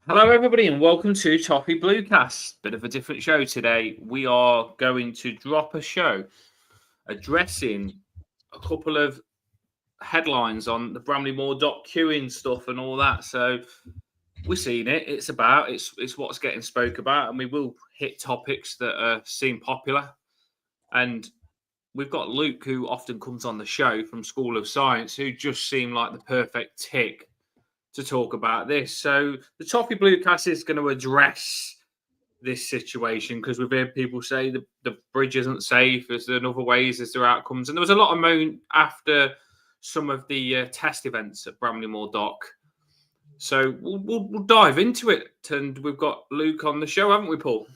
Hello, everybody, and welcome to Toffee Bluecast. Bit of a different show today. We are going to drop a show addressing a couple of headlines on the Bramley-Moore queuing stuff and all that. So we've seen it. It's what's getting spoke about, and we will hit topics that seem popular. And we've got Luke, who often comes on the show from School of Science, who just seemed like the perfect tick to talk about this. So the Toffee Bluecast is going to address this situation because we've heard people say the bridge isn't safe. Is there other ways? Is there outcomes? And there was a lot of moan after some of the test events at Bramley-Moore Dock. So we'll dive into it. And we've got Luke on the show, haven't we, Paul?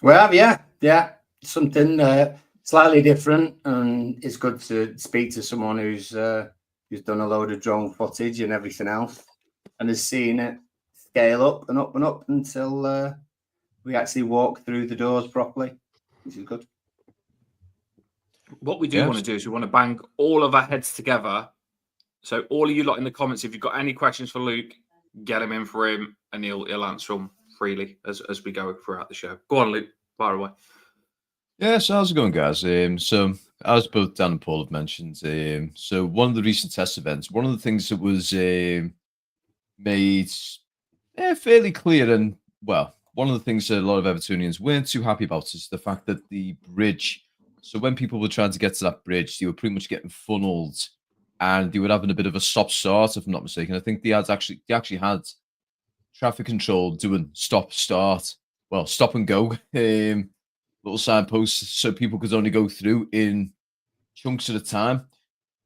Well, yeah. Something slightly different, and it's good to speak to someone who's done a load of drone footage and everything else, and has seen it scale up and up and up until we actually walk through the doors properly, which is good. What we do want to do is we want to bang all of our heads together. So all of you lot in the comments, if you've got any questions for Luke, get them in for him, and he'll answer them freely as we go throughout the show. Go on, Luke, fire away. Yeah, so how's it going, guys? So as both Dan and Paul have mentioned, so one of the recent test events, one of the things that was made fairly clear, and well, one of the things that a lot of Evertonians weren't too happy about is the fact that the bridge. So when people were trying to get to that bridge, they were pretty much getting funneled, and they were having a bit of a stop-start, if I'm not mistaken. I think they actually had traffic control doing stop-start, well, stop and go. Little signposts so people could only go through in chunks at a time.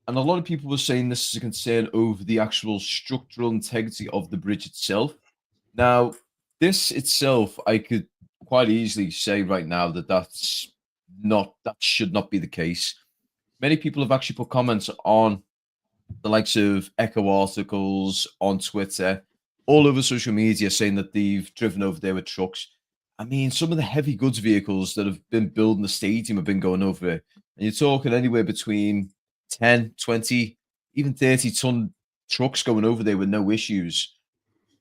And a lot of people were saying this is a concern over the actual structural integrity of the bridge itself. Now, this itself, I could quite easily say right now that should not be the case. Many people have actually put comments on the likes of Echo articles on Twitter, all over social media, saying that they've driven over there with trucks. I mean, some of the heavy goods vehicles that have been building the stadium have been going over it. And you're talking anywhere between 10, 20, even 30-ton trucks going over there with no issues.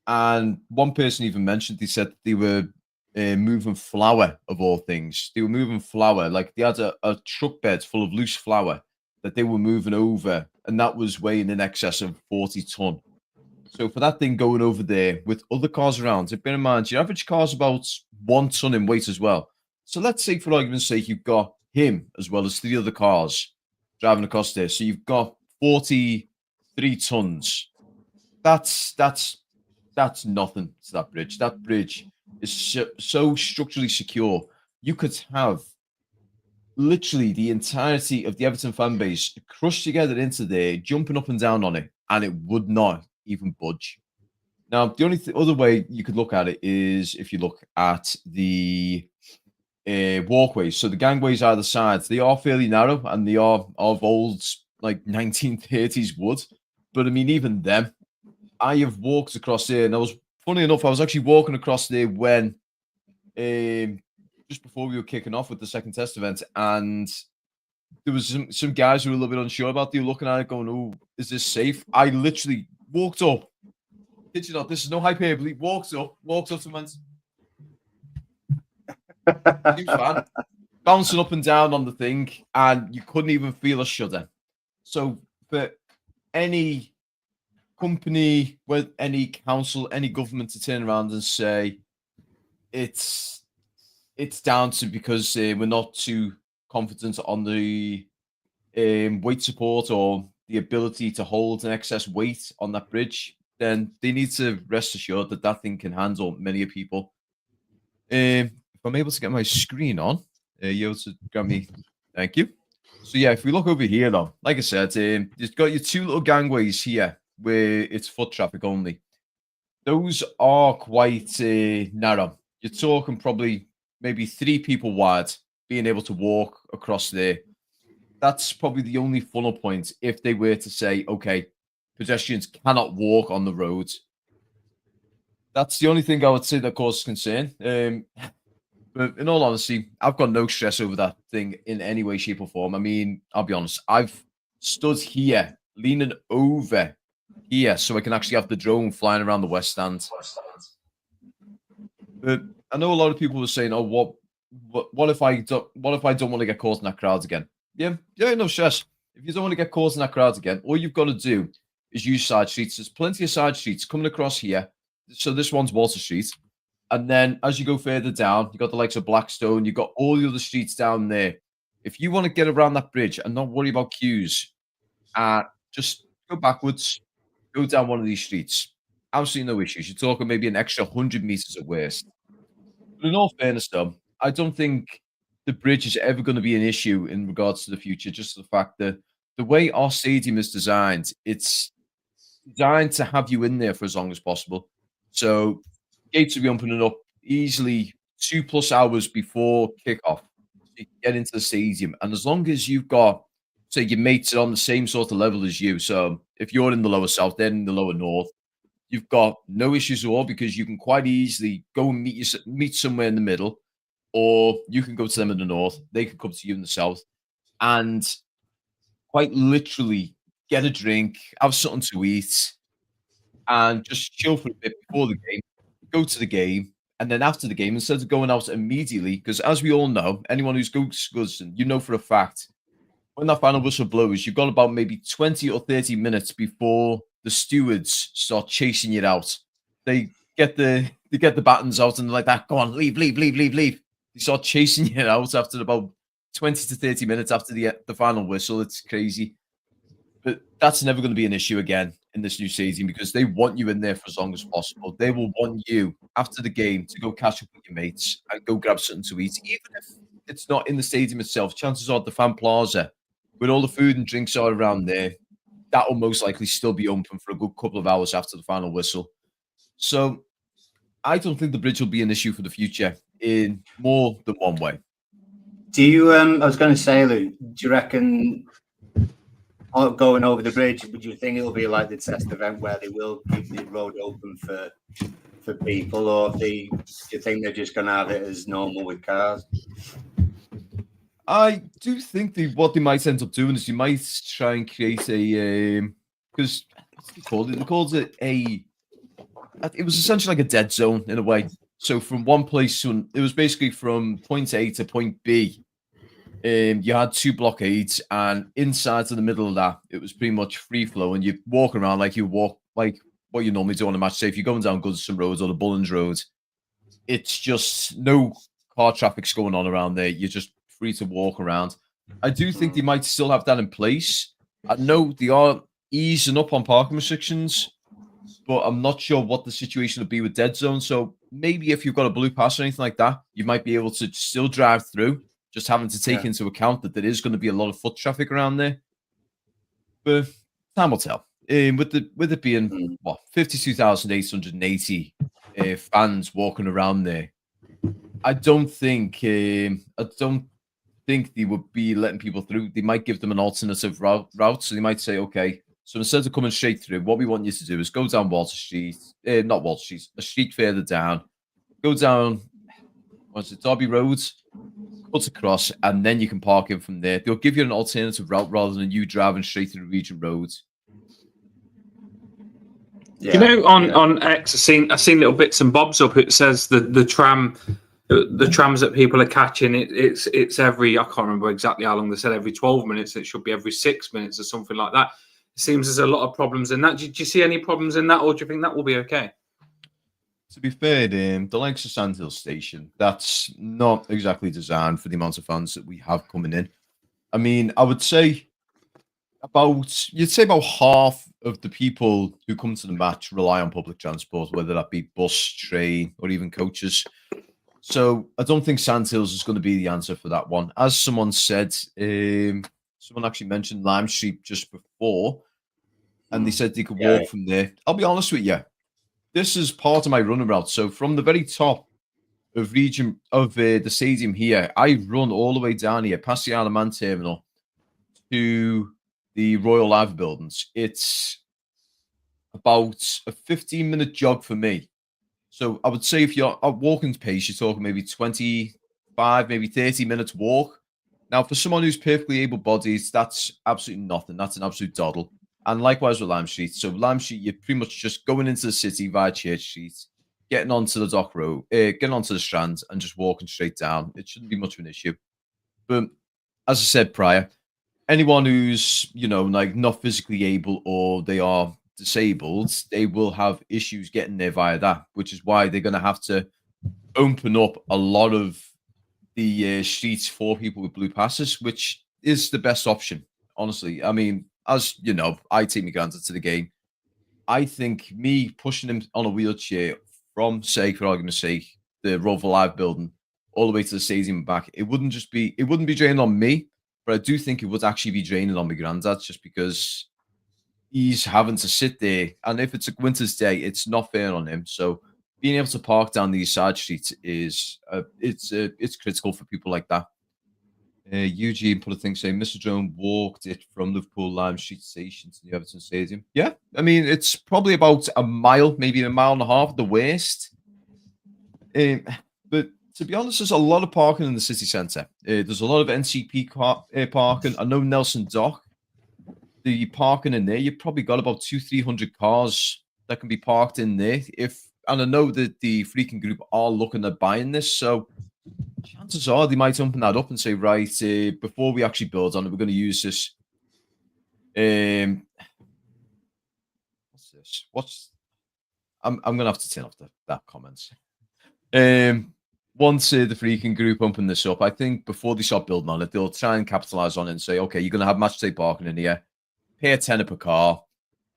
And one person even mentioned, they said they were moving flour, of all things. They were moving flour. Like they had a truck bed full of loose flour that they were moving over. And that was weighing in excess of 40 ton. So for that thing going over there with other cars around, bear in mind, your average car's about 1 ton in weight as well. So let's say, for argument's sake, you've got him as well as 3 other cars driving across there. So you've got 43 tons. That's nothing to that bridge. That bridge is so structurally secure. You could have literally the entirety of the Everton fan base crushed together into there, jumping up and down on it, and it would not even budge. Now, the only other way you could look at it is if you look at the walkways. So the gangways either sides, they are fairly narrow, and they are of old, like 1930s wood. But I mean, even them, I have walked across there, and funny enough, I was actually walking across there when just before we were kicking off with the second test event, and there was some guys who were a little bit unsure about. They were looking at it, going, "Oh, is this safe?" I literally walked up. Did you not? This is no hyperbole. Walked up to went. He was fine, bouncing up and down on the thing, and you couldn't even feel a shudder. So for any company, with any council, any government to turn around and say it's down to because we're not too confident on the weight support or the ability to hold an excess weight on that bridge, then they need to rest assured that that thing can handle many people. If I'm able to get my screen on, you able to grab me? Thank you. So yeah, if we look over here, though, like I said, you've got your 2 little gangways here where it's foot traffic only. Those are quite narrow. You're talking probably maybe 3 people wide being able to walk across there. That's probably the only funnel point if they were to say, okay, pedestrians cannot walk on the roads. That's the only thing I would say that causes concern. But in all honesty, I've got no stress over that thing in any way, shape, or form. I mean, I'll be honest. I've stood here, leaning over here, so I can actually have the drone flying around the West Stand. But I know a lot of people were saying, "Oh, what if I don't want to get caught in that crowd again?" Yeah, no stress. If you don't want to get caught in that crowd again, all you've got to do is use side streets. There's plenty of side streets coming across here. So this one's Water Street, and then as you go further down, you got the likes of Blackstone. You got all the other streets down there. If you want to get around that bridge and not worry about queues, just go backwards, go down one of these streets. Absolutely no issues. You're talking maybe an extra 100 meters at worst. But in all fairness, though, I don't think the bridge is ever going to be an issue in regards to the future. Just the fact that the way our stadium is designed, it's designed to have you in there for as long as possible. So gates will be opening up easily 2+ hours before kickoff. So you can get into the stadium. And as long as you've got, say, your mates are on the same sort of level as you. So if you're in the lower south, they're in the lower north, you've got no issues at all because you can quite easily go and meet somewhere in the middle, or you can go to them in the north. They can come to you in the south, and quite literally get a drink, have something to eat, and just chill for a bit before the game. Go to the game, and then after the game, instead of going out immediately, because as we all know, anyone who's goes, you know for a fact, when that final whistle blows, you've got about maybe 20 or 30 minutes before the stewards start chasing you out. They get the batons out and they're like that. Go on, leave. They start chasing you out after about 20 to 30 minutes after the final whistle. It's crazy. But that's never going to be an issue again in this new stadium because they want you in there for as long as possible. They will want you after the game to go catch up with your mates and go grab something to eat. Even if it's not in the stadium itself, chances are the fan plaza, with all the food and drinks are around there, that will most likely still be open for a good couple of hours after the final whistle. So I don't think the bridge will be an issue for the future in more than one way. Do you, I was going to say, Lou, do you reckon going over the bridge, would you think it'll be like the test event where they will keep the road open for people, or do you think they're just going to have it as normal with cars? I do think what they might end up doing is you might try and create a because what's they called it? They called it it was essentially like a dead zone in a way. So from one place to it was basically from point A to point B. You had 2 blockades, and inside to the middle of that, it was pretty much free flow, and you walk around like you walk like what you normally do on a match. Say if you're going down Goodson Road or the Bullens Road, it's just no car traffic's going on around there. You're just free to walk around. I do think they might still have that in place. I know they are easing up on parking restrictions, but I'm not sure what the situation will be with dead zone. So maybe if you've got a blue pass or anything like that, you might be able to still drive through, just having to take into account that there is going to be a lot of foot traffic around there. But time will tell. With it being 52,880 fans walking around there, I don't think they would be letting people through. They might give them an alternative route. So they might say, okay, so instead of coming straight through, what we want you to do is go down Water Street, not Water Street, a street further down, go down, Derby Road, cut across, and then you can park in from there. They'll give you an alternative route rather than you driving straight through the region roads. Yeah, you know, on X, I've seen little bits and bobs up. It says the trams that people are catching. It's every, I can't remember exactly how long they said, every 12 minutes. It should be every 6 minutes or something like that. It seems there's a lot of problems in that. Do you see any problems in that, or do you think that will be okay? To be fair, the likes of Sandhill Station, that's not exactly designed for the amount of fans that we have coming in. I mean, I would say about half of the people who come to the match rely on public transport, whether that be bus, train, or even coaches. So I don't think Sandhills is going to be the answer for that one. As someone said, someone actually mentioned Lime Street just before, and they said they could walk from there. I'll be honest with you. This is part of my running route. So from the very top of the stadium here, I run all the way down here, past the Isle of Man terminal, to the Royal Live buildings. It's about a 15-minute jog for me. So I would say if you're at walking pace, you're talking maybe 25, maybe 30 minutes walk. Now, for someone who's perfectly able-bodied, that's absolutely nothing. That's an absolute doddle. And likewise with Lime Street. So Lime Street, you're pretty much just going into the city via Church Street. getting onto the dock road, getting onto the strand, and just walking straight down. It shouldn't be much of an issue. But as I said prior, anyone who's like not physically able or they are disabled, they will have issues getting there via that, which is why they're going to have to open up a lot of the streets for people with blue passes, which is the best option. Honestly, I mean, as you know, I take my granddad to the game. I think me pushing him on a wheelchair from, say, for argument's sake, the Rover Live building all the way to the stadium and back, it wouldn't be draining on me, but I do think it would actually be draining on my granddad just because he's having to sit there. And if it's a winter's day, it's not fair on him. So being able to park down these side streets is it's critical for people like that. Eugene put a thing saying Mr. Drone walked it from Liverpool Lime Street Station to the Everton Stadium. Yeah, I mean it's probably about a mile, maybe a mile and a half at the worst. But to be honest, there's a lot of parking in the city centre. There's a lot of NCP parking. I know Nelson Dock. The parking in there, you've probably got about 200-300 cars that can be parked in there. And I know that the Freaking Group are looking at buying this, so chances are they might open that up and say, right, before we actually build on it, we're going to use this. What's this? I'm going to have to turn off that comments. Once the Freaking Group open this up, I think before they start building on it, they'll try and capitalize on it and say, okay, you're going to have match day parking in here, pay a tenner per car,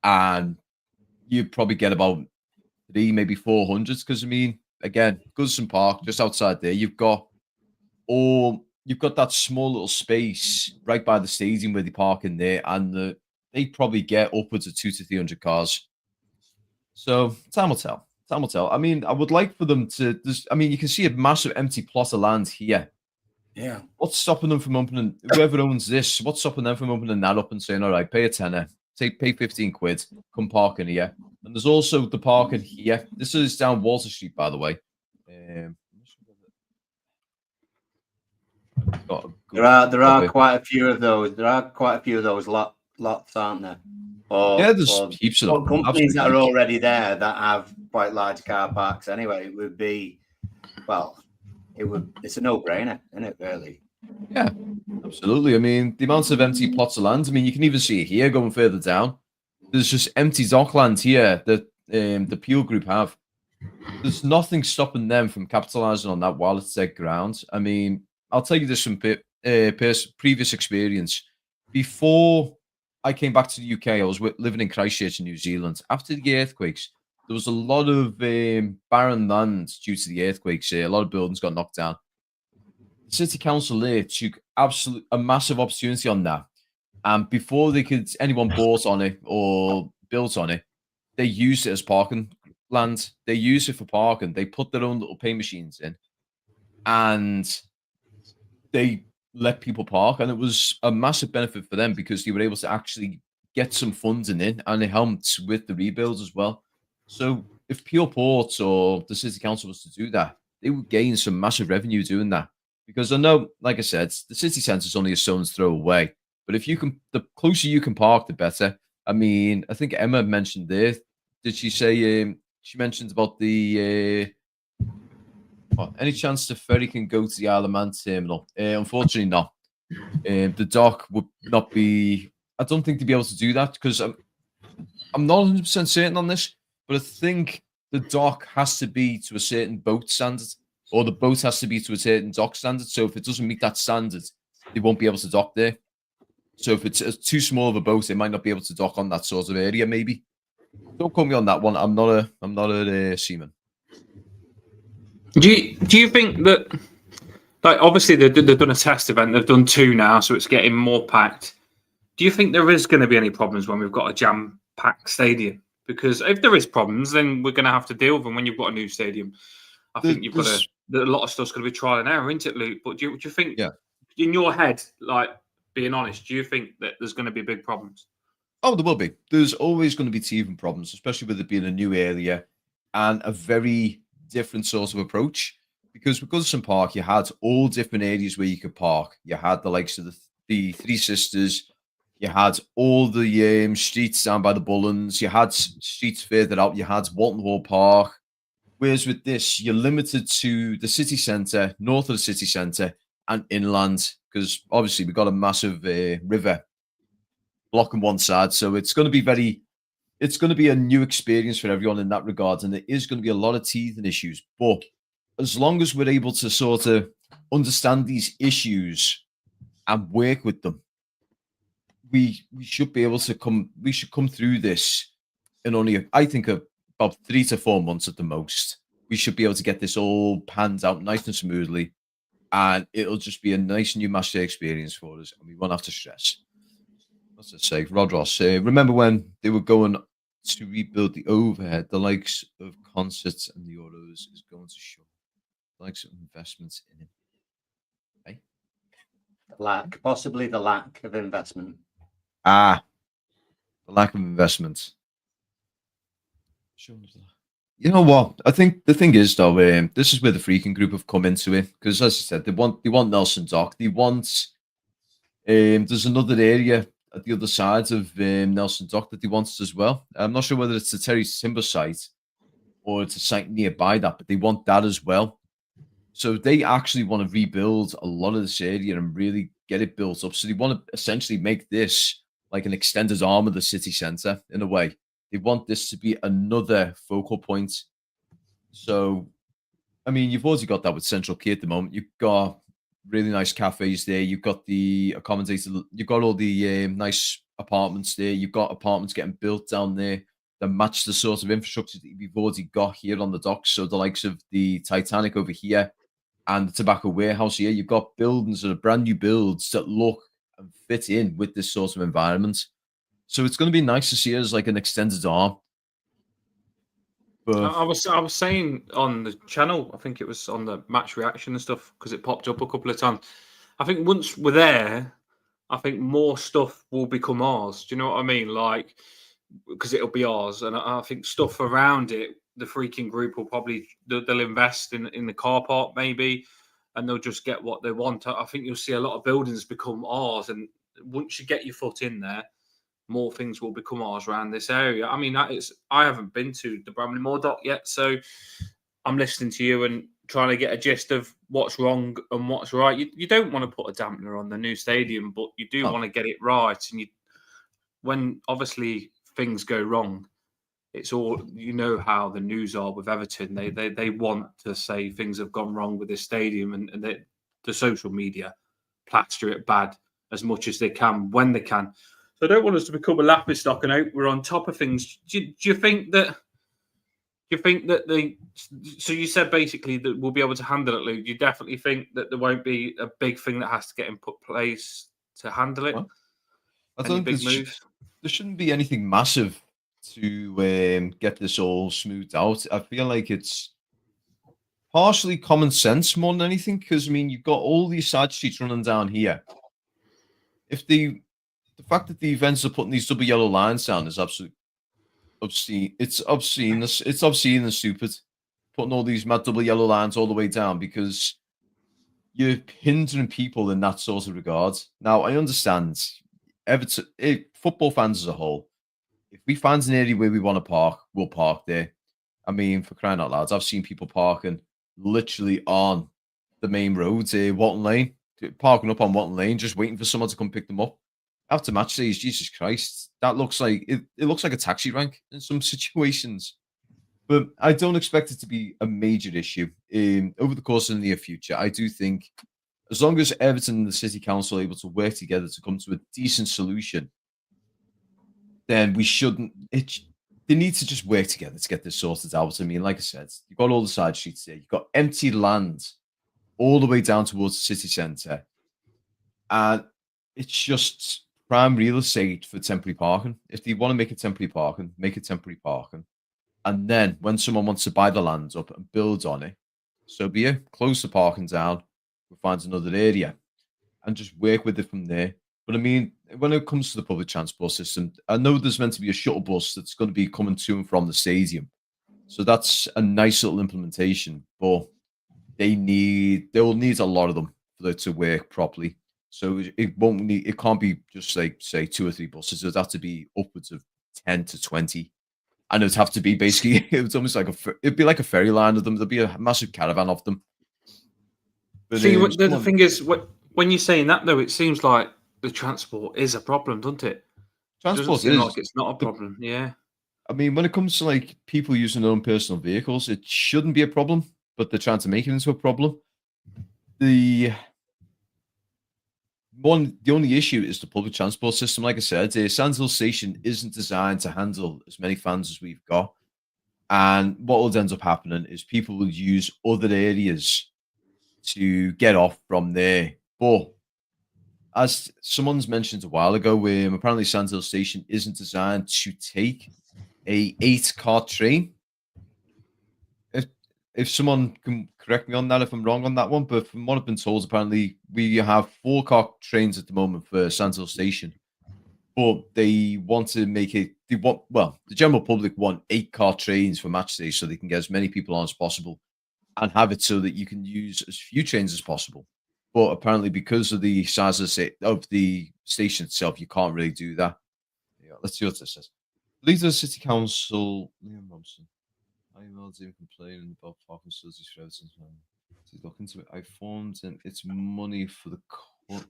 and you probably get about 3, maybe 400s. Because I mean, again, Goodson Park, just outside there, you've got that small little space right by the stadium where they park in there, and they probably get upwards of 200 to 300 cars. So time will tell. Time will tell. I mean, I would like for them to. You can see a massive empty plot of land here. Yeah. What's stopping them from opening? Whoever owns this, what's stopping them from opening that up and saying, "All right, pay a tenner, pay 15 quid, come park in here." And there's also the parking here. This is down Walter Street, by the way. There are quite a few of those. There are quite a few of those lots, aren't there? There's heaps of them. Companies that are already there that have quite large car parks. Anyway, it would be, it's a no-brainer, isn't it? Really? Yeah, absolutely. I mean, the amounts of empty plots of land. I mean, you can even see it here going further down. There's just empty dockland here that the Peel Group have. There's nothing stopping them from capitalizing on that while it's their ground. I mean, I'll tell you this from previous experience. Before I came back to the UK, I was living in Christchurch in New Zealand. After the earthquakes, there was a lot of barren land due to the earthquakes. A lot of buildings got knocked down. The city council there took a massive opportunity on that. And before anyone bought on it or built on it, they used it as parking land. They used it for parking. They put their own little pay machines in, and they let people park. And it was a massive benefit for them because they were able to actually get some funding in, and it helped with the rebuilds as well. So if Peel Port or the city council was to do that, they would gain some massive revenue doing that. Because I know, like I said, the city centre is only a stone's throw away. But if the closer you can park, the better. I mean, I think Emma mentioned there. Did she say she mentioned about the any chance the ferry can go to the Isle of Man terminal? Unfortunately, not. The dock would not be. I don't think they'd be able to do that because I'm not 100% certain on this, but I think the dock has to be to a certain boat standard, or the boat has to be to a certain dock standard. So if it doesn't meet that standard, they won't be able to dock there. So if it's too small of a boat, they might not be able to dock on that sort of area. Maybe. Don't quote me on that one. I'm not a seaman. Do you think that, like, obviously they've done a test event, they've done 2 now, so it's getting more packed. Do you think there is going to be any problems when we've got a jam-packed stadium? Because if there is problems, then we're going to have to deal with them when you've got a new stadium. I think you've got a lot of stuff's going to be trial and error, isn't it, Luke? But do you think, in your head, like, being honest, do you think that there's going to be big problems? Oh, there will be. There's always going to be teething problems, especially with it being a new area and a very different sort of approach. Because with Goodson Park, you had all different areas where you could park. You had the likes of the Three Sisters. You had all the streets down by the Bullens. You had streets further out. You had Walton Hall Park, Whereas with this, you're limited to the city centre, north of the city centre, and inland, because obviously we've got a massive river blocking one side. So it's going to be a new experience for everyone in that regard. And there is going to be a lot of teething issues. But as long as we're able to sort of understand these issues and work with them, we should be able to come through this in only, I think, about 3 to 4 months at the most. We should be able to get this all panned out nice and smoothly, and it'll just be a nice new match day experience for us, and we won't have to stress. What's it say? Rod Ross, remember when they were going to rebuild the overhead, the likes of concerts and the Euros is going to show the likes of investments in it. Hey? Possibly the lack of investment. The lack of investment. You know what? I think the thing is, though, this is where the freaking group have come into it, because, as I said, they want Nelson Dock. They want. There's another area at the other side of Nelson Dock that they wanted as well. I'm not sure whether it's the Terry Timber site or it's a site nearby that, but they want that as well. So they actually want to rebuild a lot of this area and really get it built up. So they want to essentially make this like an extended arm of the city centre in a way. They want this to be another focal point. So, I mean, you've already got that with Central Key at the moment. You've got really nice cafes there. You've got the accommodated. You've got all the nice apartments there. You've got apartments getting built down there that match the sort of infrastructure that we've already got here on the docks. So the likes of the Titanic over here and the Tobacco Warehouse here. You've got buildings that are brand new builds that look and fit in with this sort of environment. So it's going to be nice to see it as like an extended arm. But I was saying on the channel, I think it was on the match reaction and stuff, because it popped up a couple of times. I think once we're there, I think more stuff will become ours. Do you know what I mean? Like, because it'll be ours, and I think stuff around it, the freaking group will probably they'll invest in the car park maybe, and they'll just get what they want. I think you'll see a lot of buildings become ours, and once you get your foot in there, more things will become ours around this area. I mean, I haven't been to the Bramley-Moore dock yet, so I'm listening to you and trying to get a gist of what's wrong and what's right. You don't want to put a dampener on the new stadium, but you do want to get it right. And when obviously things go wrong, it's all, you know how the news are with Everton. They want to say things have gone wrong with this stadium, and the social media plaster it bad as much as they can when they can. So I don't want us to become a laughing stock and hope we're on top of things. Do you think that? So you said basically that we'll be able to handle it, Luke. You definitely think that there won't be a big thing that has to get in place to handle it? Well, I think big moves? There shouldn't be anything massive to get this all smoothed out. I feel like it's partially common sense more than anything, because I mean, you've got all these side streets running down here. If the fact that the events are putting these double yellow lines down is absolutely obscene. It's obscene. It's obscene and stupid. Putting all these mad double yellow lines all the way down, because you're hindering people in that sort of regard. Now, I understand Everton, football fans as a whole. If we find an area where we want to park, we'll park there. I mean, for crying out loud, I've seen people parking literally on the main roads, Walton Lane, parking up on Walton Lane, just waiting for someone to come pick them up. After match days, Jesus Christ, that looks like it looks like a taxi rank in some situations. But I don't expect it to be a major issue over the course of the near future. I do think as long as Everton and the City Council are able to work together to come to a decent solution, then we shouldn't. They need to just work together to get this sorted out. I mean, like I said, you've got all the side streets there. You've got empty land all the way down towards the city centre. And it's just prime real estate for temporary parking. If they want to make it temporary parking, make it temporary parking. And then when someone wants to buy the land up and build on it, so be it. Close the parking down, we'll find another area and just work with it from there. But I mean, when it comes to the public transport system, I know there's meant to be a shuttle bus that's going to be coming to and from the stadium. So that's a nice little implementation, but they will need a lot of them for it to work properly. So it can't be just like, say, 2 or 3 buses. It'll have to be upwards of 10 to 20 and it'd have to be basically it was almost like it'd be like a ferry line of them. There'd be a massive caravan of them. But, See, the thing is, when you're saying that though, it seems like the transport is a problem, doesn't it? Doesn't transport seem is. like it's not a problem. Yeah. I mean, when it comes to like people using their own personal vehicles, it shouldn't be a problem, but they're trying to make it into a problem. The only issue is the public transport system. Like I said, Sand Hill Station isn't designed to handle as many fans as we've got. And what will end up happening is people will use other areas to get off from there. But as someone's mentioned a while ago, apparently Sand Hill Station isn't designed to take a 8-car train. If someone can correct me on that, if I'm wrong on that one, but from what I've been told, apparently we have 4-car trains at the moment for Sand Hill Station, but they want to make it. The general public want 8-car trains for match days so they can get as many people on as possible and have it so that you can use as few trains as possible. But apparently, because of the size of the station itself, you can't really do that. Yeah, let's see what this says. Leader of City Council, Liam Robson. I emailed him complaining about parking facilities for Everton. To look into it, I formed and it's money for the court.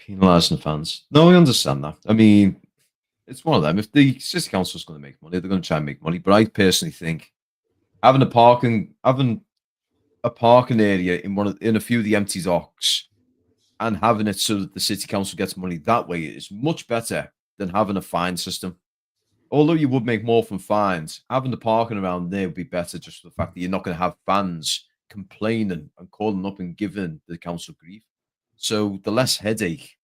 Penalising the fans. No, I understand that. I mean, it's one of them. If the City Council is going to make money, they're going to try and make money. But I personally think having a parking area in a few of the empty docks and having it so that the City Council gets money that way is much better than having a fine system. Although you would make more from fines, having the parking around there would be better just for the fact that you're not going to have fans complaining and calling up and giving the council grief. So the less headache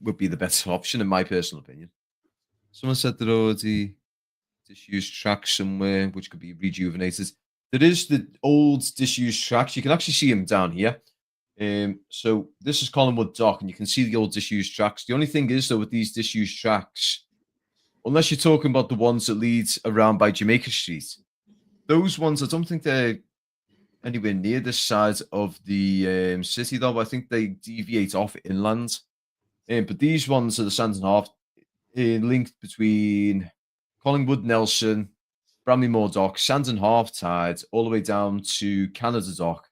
would be the better option, in my personal opinion. Someone said there already disused tracks somewhere which could be rejuvenated. There is the old disused tracks. You can actually see them down here. So this is Collingwood Dock, and you can see the old disused tracks. The only thing is, though, with these disused tracks, unless you're talking about the ones that lead around by Jamaica Street, those ones, I don't think they're anywhere near this side of the city, though. I think they deviate off inland. But these ones are the Sands and Half linked between Collingwood, Nelson, Bramley-Moore Dock, Sands and Half Tide, all the way down to Canada Dock.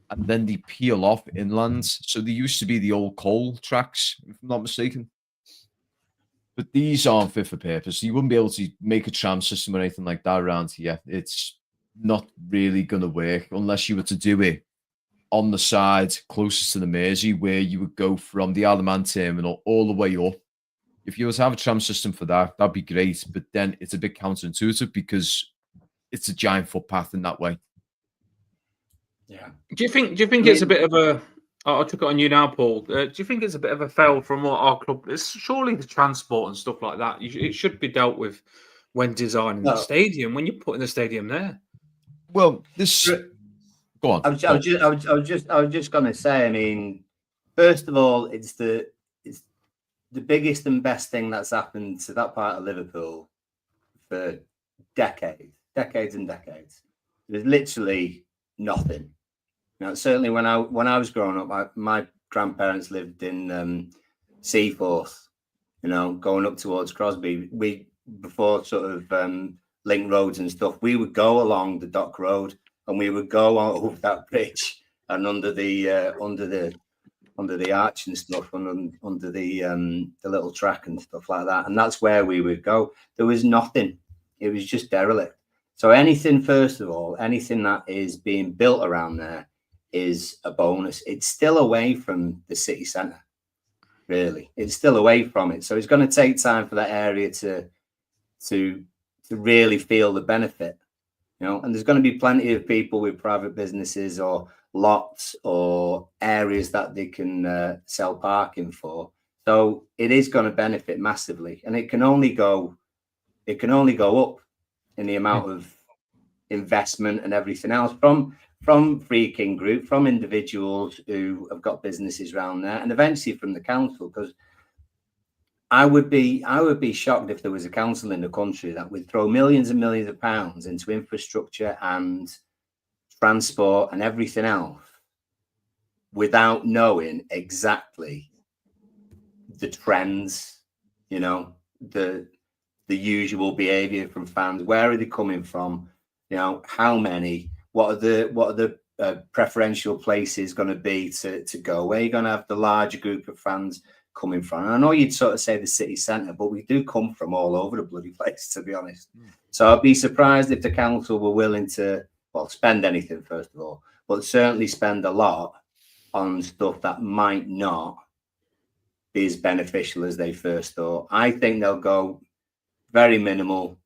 And then they peel off inland. So they used to be the old coal tracks, if I'm not mistaken. But these aren't fit for purpose. You wouldn't be able to make a tram system or anything like that around here. It's not really going to work unless you were to do it on the side closest to the Mersey, where you would go from the Isle of Man terminal all the way up. If you were to have a tram system for that, that'd be great. But then it's a bit counterintuitive because it's a giant footpath in that way. Yeah. Do you think it's a bit of a? I'll chuck it on you now, Paul. Do you think it's a bit of a fail from what our club? It's surely the transport and stuff like that. It should be dealt with when designing the stadium. When you're putting the stadium there. Well, this. Go on. I was just going to say. I mean, first of all, it's the biggest and best thing that's happened to that part of Liverpool for decades and decades. There's literally nothing. Now, certainly when I was growing up, my grandparents lived in Seaforth, going up towards Crosby. Before sort of link roads and stuff, we would go along the Dock Road and we would go over that bridge and under the arch and stuff, and under the little track and stuff like that. And that's where we would go. There was nothing. It was just derelict. So anything that is being built around there is a bonus. It's still away from the city centre, really. It's still away from it. So it's going to take time for that area to really feel the benefit, and there's going to be plenty of people with private businesses or lots or areas that they can sell parking for. So it is going to benefit massively, and it can only go up in the amount of investment and everything else from Free King Group, from individuals who have got businesses around there, and eventually from the council. Because I would be shocked if there was a council in the country that would throw millions and millions of pounds into infrastructure and transport and everything else without knowing exactly the trends, the usual behaviour from fans. Where are they coming from? You know, how many? What are the preferential places going to be to go? Where are you going to have the larger group of fans coming from? And I know you'd sort of say the city centre, but we do come from all over the bloody place, to be honest. So I'd be surprised if the council were willing to, well, spend anything, first of all, but certainly spend a lot on stuff that might not be as beneficial as they first thought. I think they'll go very minimal,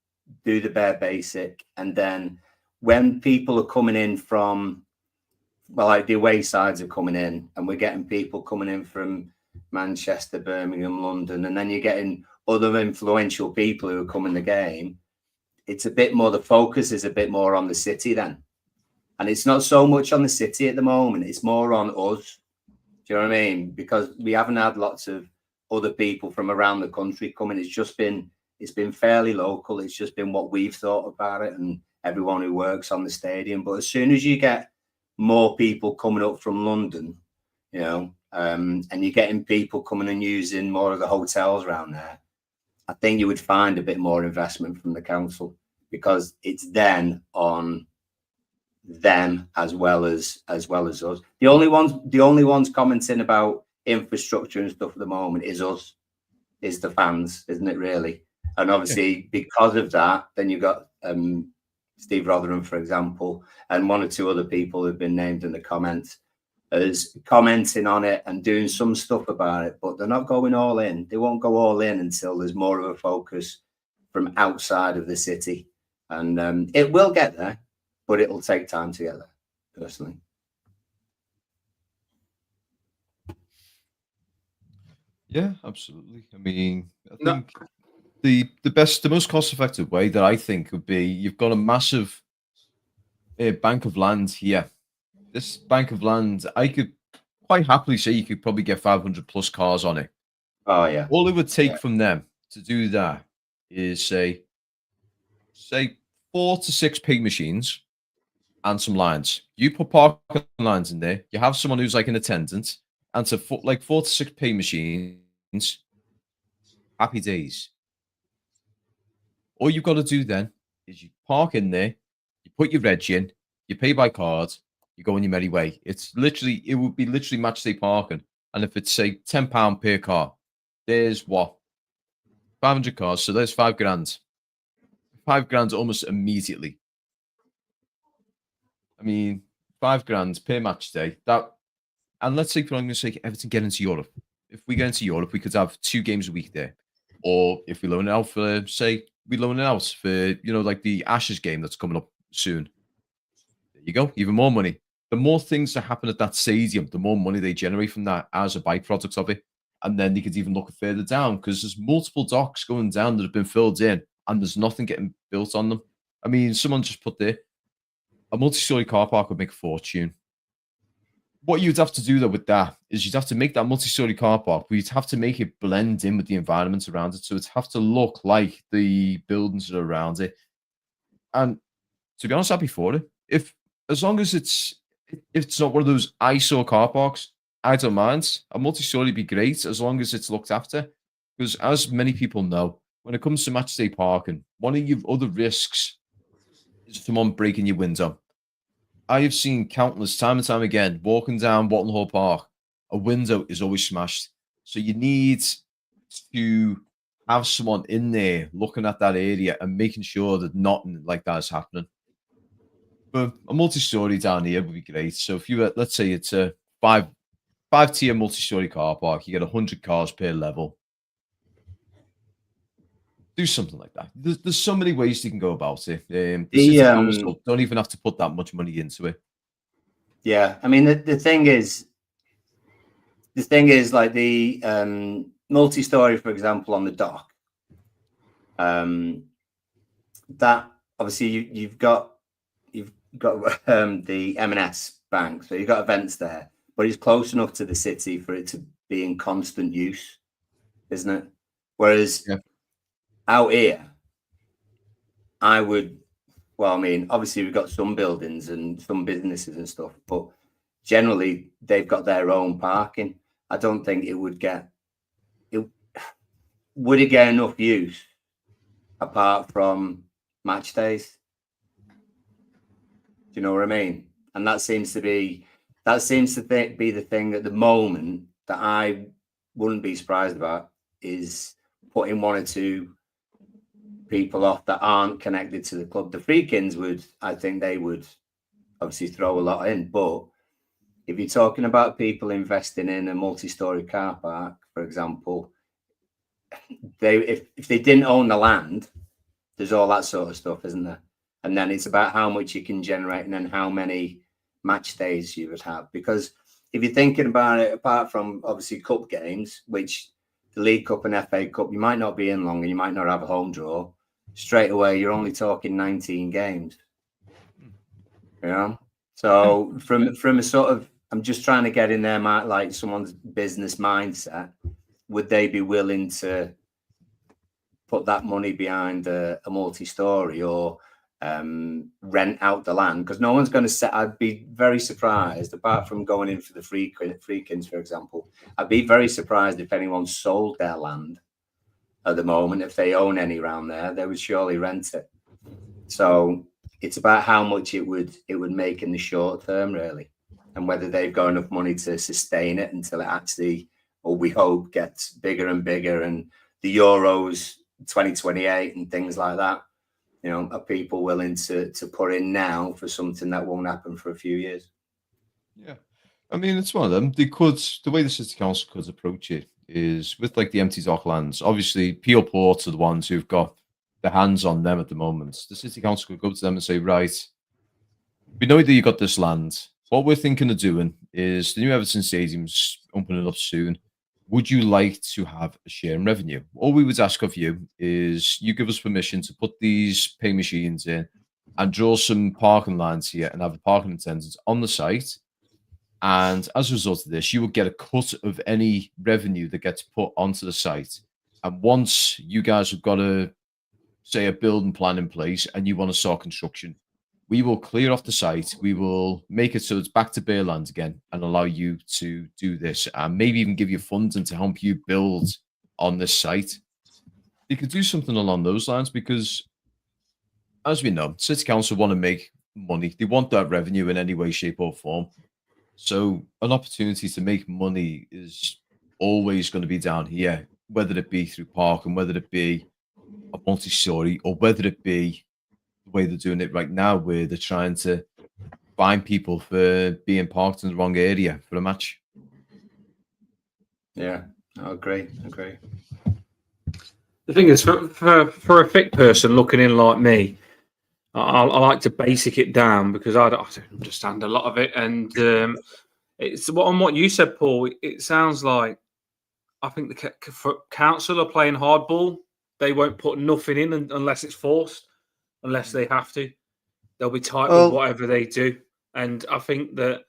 do the bare basic, and then when people are coming in from, well, like the away sides are coming in, and we're getting people coming in from Manchester, Birmingham, London, and then you're getting other influential people who are coming the game. It's a bit more, the focus is a bit more on the city then. And it's not so much on the city at the moment, it's more on us. Do you know what I mean? Because we haven't had lots of other people from around the country coming. It's been fairly local. It's just been what we've thought about it and everyone who works on the stadium. But as soon as you get more people coming up from London, you know, and you're getting people coming and using more of the hotels around there, I think you would find a bit more investment from the council, because it's then on them as well as us. The only ones commenting about infrastructure and stuff at the moment is us, is the fans, isn't it really? And obviously because of that, then you've got Steve Rotherham, for example, and one or two other people who've been named in the comments as commenting on it and doing some stuff about it, but they're not going all in. They won't go all in until there's more of a focus from outside of the city. And it will get there, but it'll take time to get there, personally. Yeah, absolutely. I mean, I think the most cost-effective way that I think would be, you've got a massive bank of land here. This bank of land, I could quite happily say you could probably get 500 plus cars on it. Oh yeah. All it would take from them to do that is say 4 to 6 pig machines and some lines. You put parking lines in there. You have someone who's like an attendant, and to like 4 to 6 pig machines. Happy days. All you've got to do then is you park in there, you put your reg in, you pay by card, you go on your merry way. It would be literally match day parking. And if it's say £10 per car, there's what? 500 cars. So there's 5 grand. 5 grand almost immediately. I mean, 5 grand per match day. And let's say, for argument's sake, Everton get into Europe. If we get into Europe, we could have 2 games a week there. Or if we loan it out for, like the Ashes game that's coming up soon. There you go. Even more money. The more things that happen at that stadium, the more money they generate from that as a byproduct of it. And then they could even look further down, because there's multiple docks going down that have been filled in and there's nothing getting built on them. I mean, someone just put there, a multi-story car park would make a fortune. What you'd have to do, though, with that is you'd have to make that multi-story car park, but you'd have to make it blend in with the environment around it. So it'd have to look like the buildings that are around it. And to be honest, I'd be for it. As long as it's not one of those eyesore car parks, I don't mind. A multi-story would be great as long as it's looked after. Because as many people know, when it comes to match day parking, one of your other risks is someone breaking your window. I have seen countless time and time again, walking down Watton Hall Park, a window is always smashed. So you need to have someone in there looking at that area and making sure that nothing like that is happening. But a multi-story down here would be great. So if you, let's say it's a five-tier multi-story car park, you get 100 cars per level. Do something like that. There's so many ways you can go about it. The city council don't even have to put that much money into it. Yeah, I mean the thing is like the multi-story, for example, on the dock. That obviously you've got the M&S bank, so you've got events there, but it's close enough to the city for it to be in constant use, isn't it? Whereas out here, obviously we've got some buildings and some businesses and stuff, but generally they've got their own parking. I don't think it would get it. would it get enough use apart from match days? Do you know what I mean? And that seems to be the thing at the moment that I wouldn't be surprised about, is putting one or two people off that aren't connected to the club. The Freakins I think they would obviously throw a lot in, but if you're talking about people investing in a multi-story car park, for example, if they didn't own the land, there's all that sort of stuff, isn't there? And then it's about how much you can generate and then how many match days you would have. Because if you're thinking about it, apart from obviously cup games, which the League Cup and FA Cup, you might not be in long and you might not have a home draw. Straight away, you're only talking 19 games. You know? So from a sort of, I'm just trying to get in there, like someone's business mindset. Would they be willing to put that money behind a multi-story or rent out the land? Because no one's going to set. I'd be very surprised, apart from going in for the Freakins, for example. I'd be very surprised if anyone sold their land at the moment. If they own any around there, they would surely rent it. So it's about how much it would make in the short term, really, and whether they've got enough money to sustain it until it actually, or we hope, gets bigger and bigger, and the Euros 2028 and things like that. You know, are people willing to put in now for something that won't happen for a few years? Yeah, I mean, it's one of them. They could, the way the city council could approach it is with like the empty dock lands. Obviously, Peel Ports are the ones who've got the hands on them at the moment. The city council could go to them and say, right, we know that you got this land. What we're thinking of doing is the new Everton Stadium's opening up soon. Would you like to have a share in revenue? All we would ask of you is you give us permission to put these pay machines in and draw some parking lines here and have a parking attendant on the site. And as a result of this, you will get a cut of any revenue that gets put onto the site. And once you guys have got a building plan in place and you want to start construction, we will clear off the site. We will make it so it's back to bare land again and allow you to do this, and maybe even give you funding to help you build on this site. You could do something along those lines because, as we know, City Council want to make money. They want that revenue in any way, shape, or form. So an opportunity to make money is always going to be down here, whether it be through parking, whether it be a multi-story, or whether it be the way they're doing it right now, where they're trying to fine people for being parked in the wrong area for a match. Yeah, I agree. The thing is, for a fit person looking in like me, I like to basic it down because I don't understand a lot of it. And it's on what you said, Paul. It sounds like I think the council are playing hardball. They won't put nothing in unless it's forced, unless they have to. They'll be tight with whatever they do. And I think that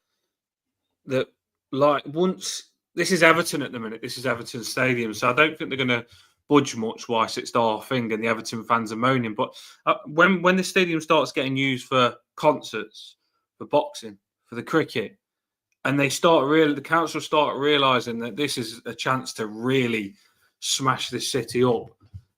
like once this is Everton at the minute, this is Everton Stadium, so I don't think they're going to budge much whilst it's our thing and the Everton fans are moaning. But when the stadium starts getting used for concerts, for boxing, for the cricket, and the council start realising that this is a chance to really smash this city up,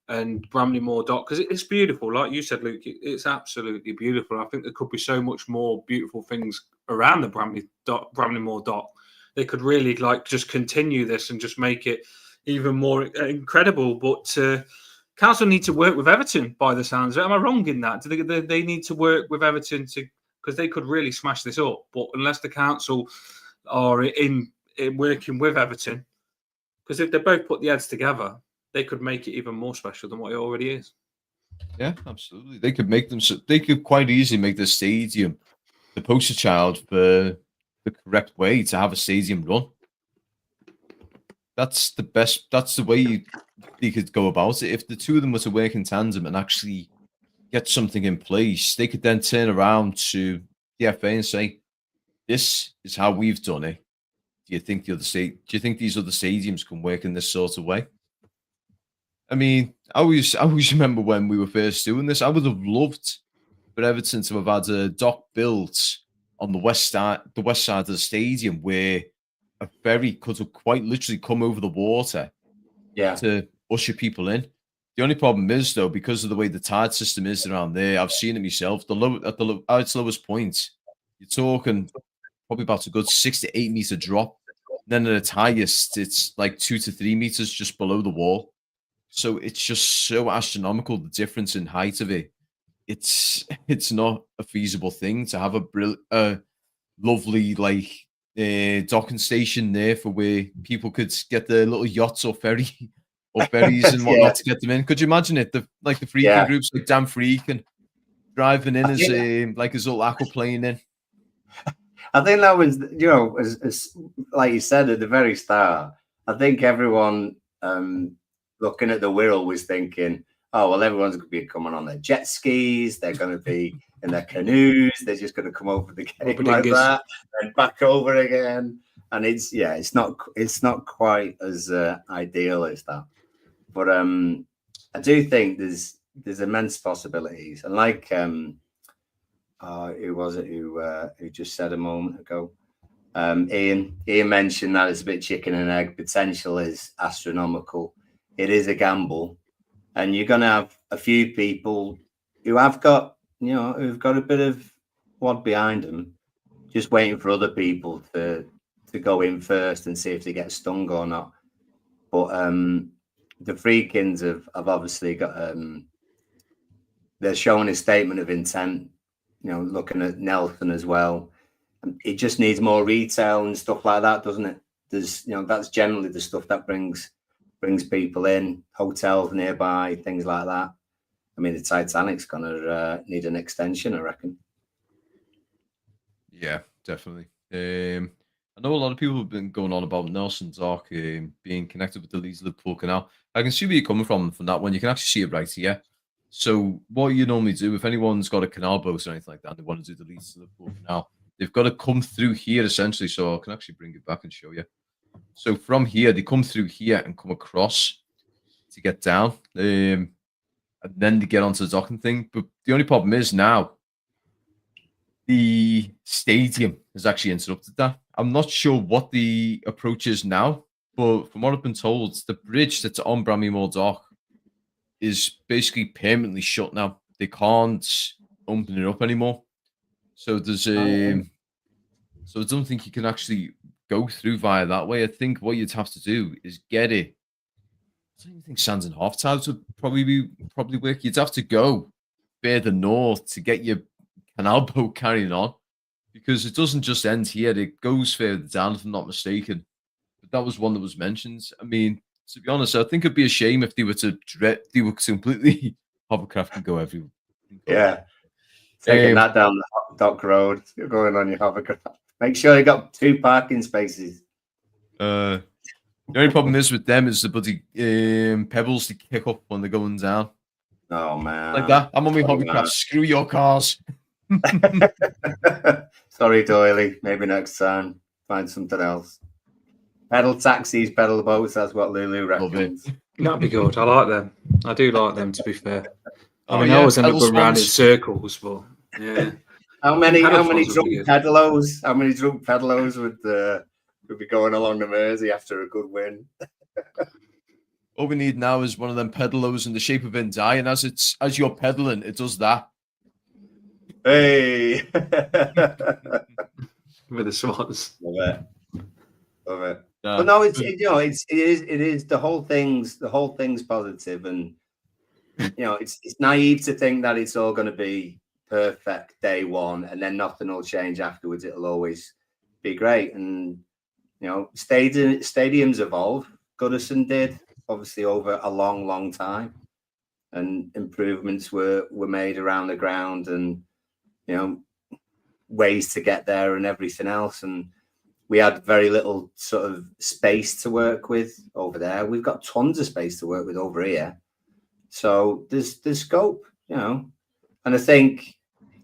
and Bramley-Moore Dock, because it's beautiful, like you said, Luke. It's absolutely beautiful. I think there could be so much more beautiful things around the Bramley-Moore Dock. They could really just continue this and just make it even more incredible. But council need to work with Everton, by the sounds of it. Am I wrong in that? Do they need to work with Everton because they could really smash this up? But unless the council are in working with Everton, because if they both put the heads together, they could make it even more special than what it already is. Yeah, absolutely. They could quite easily make the stadium the poster child for the correct way to have a stadium run. That's the best. That's the way you could go about it. If the two of them were to work in tandem and actually get something in place, they could then turn around to the FA and say, "This is how we've done it. Do you think these other stadiums can work in this sort of way?" I mean, I always remember when we were first doing this. I would have loved for Everton to have had a dock built on the west side of the stadium, where a ferry could have quite literally come over the water, yeah, to usher people in. The only problem is, though, because of the way the tide system is around there, I've seen it myself. At its lowest point, you're talking probably about a good 6 to 8 meter drop. Then at its highest, it's like 2 to 3 meters just below the wall. So it's just so astronomical, the difference in height of it. It's not a feasible thing to have a lovely docking station there for where people could get their little yachts or ferries and whatnot to get them in. Could you imagine it? The freaking groups like Damn Freak and driving in as his little aquaplane in. I think that was, as like you said at the very start, I think everyone looking at the Wirral was thinking, oh, well, everyone's going to be coming on their jet skis. They're going to be in their canoes. They're just going to come over the gate like that and back over again. And it's not quite as ideal as that. But I do think there's immense possibilities. And like, who was it who just said a moment ago? Ian mentioned that it's a bit chicken and egg. Potential is astronomical. It is a gamble. And you're going to have a few people who have got, who've got a bit of wad behind them, just waiting for other people to go in first and see if they get stung or not. But the Freakins have obviously got, they're showing a statement of intent, looking at Nelson as well. It just needs more retail and stuff like that, doesn't it? There's, that's generally the stuff that brings people in, hotels nearby, things like that. I mean, the Titanic's going to need an extension, I reckon. Yeah, definitely. I know a lot of people have been going on about Nelson Dock being connected with the Leeds Liverpool Canal. I can see where you're coming from that one. You can actually see it right here. So what you normally do, if anyone's got a canal boat or anything like that, and they want to do the Leeds Liverpool Canal, they've got to come through here essentially. So I can actually bring it back and show you. So from here, they come through here and come across to get down. And then they get onto the docking thing. But the only problem is now the stadium has actually interrupted that. I'm not sure what the approach is now, but from what I've been told, the bridge that's on Bramley-Moore dock is basically permanently shut now. They can't open it up anymore. So there's so I don't think you can actually go through via that way. I think what you'd have to do is get it. I don't even think Sands and Half Tides would probably work. You'd have to go further north to get your canal boat carrying on, because it doesn't just end here. It goes further down, if I'm not mistaken. But that was one that was mentioned. I mean, to be honest, I think it'd be a shame if they were completely hovercraft and go everywhere. Yeah. Taking that down the dock road, going on your hovercraft. Make sure you got 2 parking spaces. The only problem is with them is the bloody pebbles to kick up when they're going down. Oh, man. Like that. I'm on my hovercraft. Screw your cars. Sorry, Doily. Maybe next time. Find something else. Pedal taxis, pedal boats. That's what Lulu reckons. That'd be good. I like them. I do like them, to be fair. I mean, I always end up going around in circles, but yeah. How many drunk pedalos? How many drunk pedalos would be going along the Mersey after a good win? All we need now is one of them pedalos in the shape of Indie, and as you're pedaling, it does that. Hey, with the swans. Love it. But no, it is the whole thing's positive, and it's naive to think that it's all going to be perfect day one and then nothing will change afterwards. It'll always be great. And stadiums evolve. Goodison did, obviously, over a long time, and improvements were made around the ground, and ways to get there and everything else. And we had very little sort of space to work with over there. We've got tons of space to work with over here. So there's scope, And I think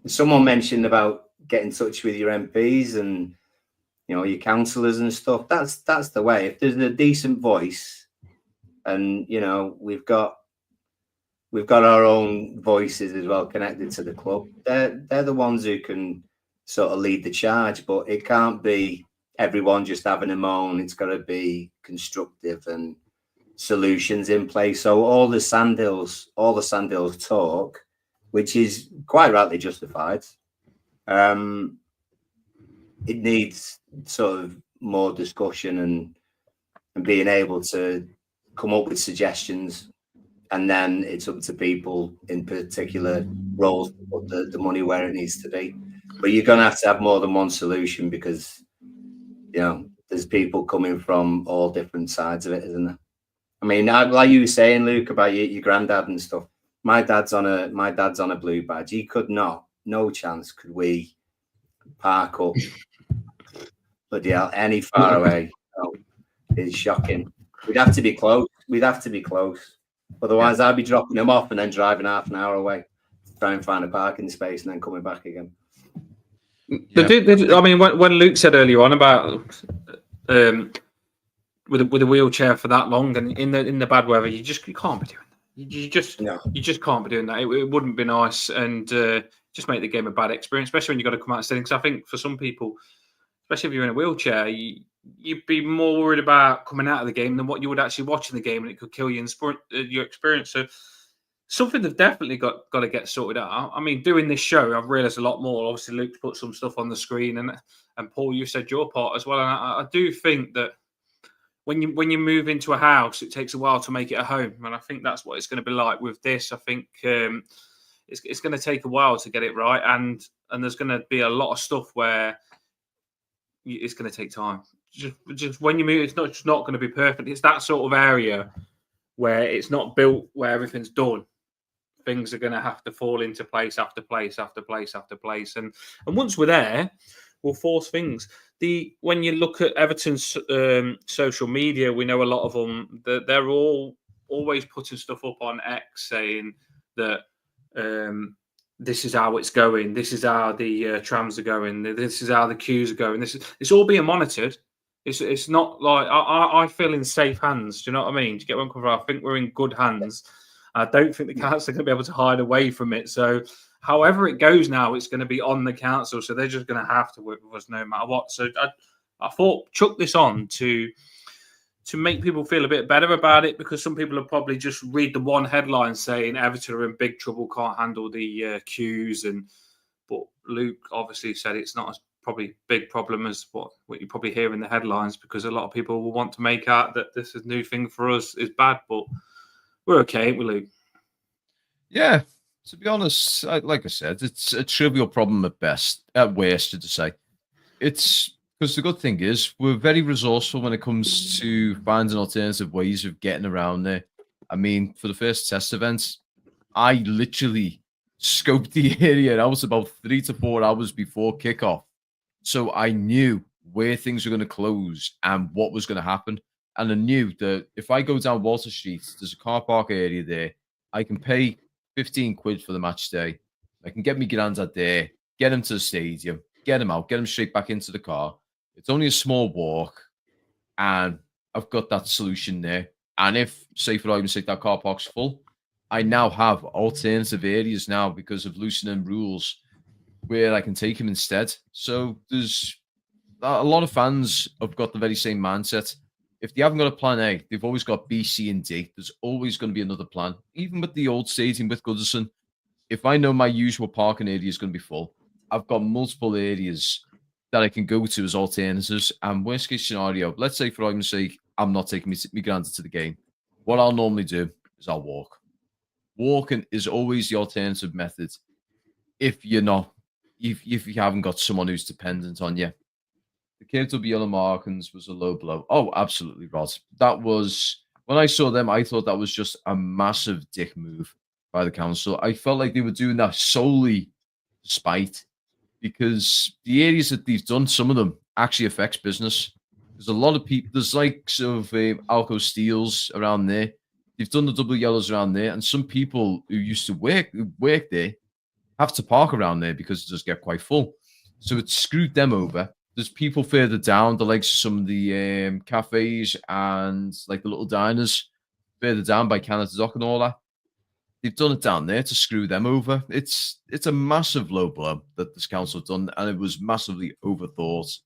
someone mentioned about getting in touch with your MPs and, your councillors and stuff. That's the way. If there's a decent voice and, we've got our own voices as well connected to the club, they're the ones who can sort of lead the charge. But it can't be everyone just having a moan. It's got to be constructive and, solutions in place. So all the Sandhills talk, which is quite rightly justified, it needs sort of more discussion and being able to come up with suggestions, and then it's up to people in particular roles to put the money where it needs to be. But you're going to have more than one solution, because there's people coming from all different sides of it, isn't there? I mean, like you were saying, Luke, about your granddad and stuff. My dad's on a blue badge. He could not, no chance could we park up bloody hell any far away. It's shocking. We'd have to be close. Otherwise, I'd be dropping him off and then driving half an hour away to try and find a parking space and then coming back again. Yeah. I mean, when Luke said earlier on about with a wheelchair for that long and in the bad weather, you can't be doing that. You just can't be doing that. It wouldn't be nice, and just make the game a bad experience, especially when you've got to come out and steady. Because I think for some people, especially if you're in a wheelchair, you'd be more worried about coming out of the game than what you would actually watching the game, and it could kill you and your experience. So something they've definitely got to get sorted out. I mean, doing this show, I've realised a lot more. Obviously, Luke's put some stuff on the screen, and Paul, you said your part as well. And I do think that when you move into a house, it takes a while to make it a home, and I think that's what it's going to be like with this. I think it's going to take a while to get it right, and there's going to be a lot of stuff where it's going to take time. Just when you move, it's not going to be perfect. It's that sort of area where it's not built, where everything's done. Things are going to have to fall into place after place after place after place, and once we're there, we'll force things. When you look at Everton's social media, we know a lot of them. They're all always putting stuff up on X saying that this is how it's going. This is how the trams are going. This is how the queues are going. It's all being monitored. It's not like I feel in safe hands. Do you know what I mean? Do you get where I'm coming from? I think we're in good hands. I don't think the council are going to be able to hide away from it. So however it goes now, it's going to be on the council. So they're just going to have to work with us no matter what. So I thought chuck this on to make people feel a bit better about it, because some people will probably just read the one headline saying Everton are in big trouble, can't handle the queues. But Luke obviously said it's not as probably big problem as what you probably hear in the headlines, because a lot of people will want to make out that this is a new thing for us is bad. But we're okay, ain't we, Luke? Yeah, to be honest, like I said, it's a trivial problem at best, at worst, to say. It's because the good thing is we're very resourceful when it comes to finding alternative ways of getting around there. I mean, for the first test event, I literally scoped the area. I was about 3 to 4 hours before kickoff, so I knew where things were going to close and what was going to happen. And I knew that if I go down Walter Street, there's a car park area there. I can pay 15 quid for the match day. I can get me granddad there, get him to the stadium, get him out, get him straight back into the car. It's only a small walk, and I've got that solution there. And if, say, for argument's sake, that car park's full, I now have alternative areas now because of loosening rules where I can take him instead. So there's a lot of fans have got the very same mindset. If they haven't got a plan A, they've always got B, C, and D. There's always going to be another plan. Even with the old stadium with Goodison, if I know my usual parking area is going to be full, I've got multiple areas that I can go to as alternatives. And worst case scenario, let's say for argument's sake, I'm not taking me granddad to the game. What I'll normally do is I'll walk. Walking is always the alternative method if you haven't got someone who's dependent on you. The kids will be yellow markings was a low blow. Oh, absolutely, Rod. That was, when I saw them, I thought that was just a massive dick move by the council. I felt like they were doing that solely to spite, because the areas that they've done, some of them actually affects business. There's a lot of people, there's likes of Alco Steels around there. They've done the double yellows around there, and some people who used to work there have to park around there because it does get quite full. So it screwed them over. There's people further down, the likes of some of the cafes and like the little diners further down by Canada Dock and all that. They've done it down there to screw them over. It's a massive low blow that this council have done, and it was massively overthought.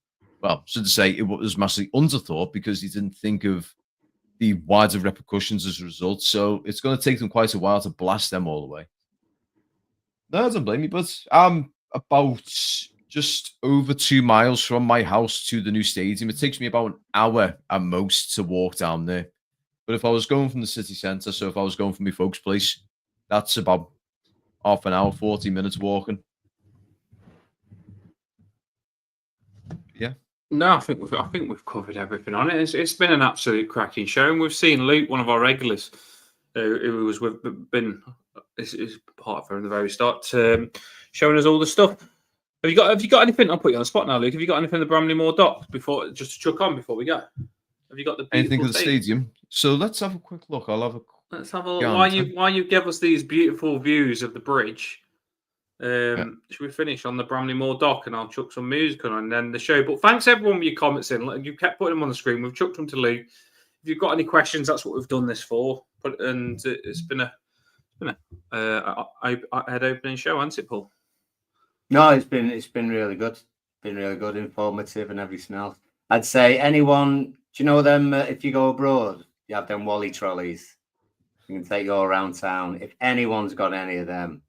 Well, so to say, it was massively underthought because he didn't think of the wider repercussions as a result. So it's going to take them quite a while to blast them all away. No, I don't blame you, but I'm about just over 2 miles from my house to the new stadium. It takes me about an hour at most to walk down there. But if I was going from the city centre, so if I was going from my folks' place, that's about half an hour, 40 minutes walking. Yeah. No, I think we've covered everything on it. It's been an absolute cracking show, and we've seen Luke, one of our regulars, who was is part from the very start, showing us all the stuff. Have you got anything? I'll put you on the spot now, Luke. Have you got anything the Bramley-Moore dock before, just to chuck on before we go? Have you got the anything of the stadium? So let's have a quick look. Let's have a look. While you give us these beautiful views of the bridge. Should we finish on the Bramley-Moore dock, and I'll chuck some music on and then the show. But thanks everyone for your comments in. You kept putting them on the screen. We've chucked them to Luke. If you've got any questions, that's what we've done this for. And it's been a head-opening show, hasn't it, Paul? No, it's been really good. Been really good, informative, and everything else. I'd say anyone. Do you know them? If you go abroad, you have them Wally trolleys. You can take you all around town. If anyone's got any of them,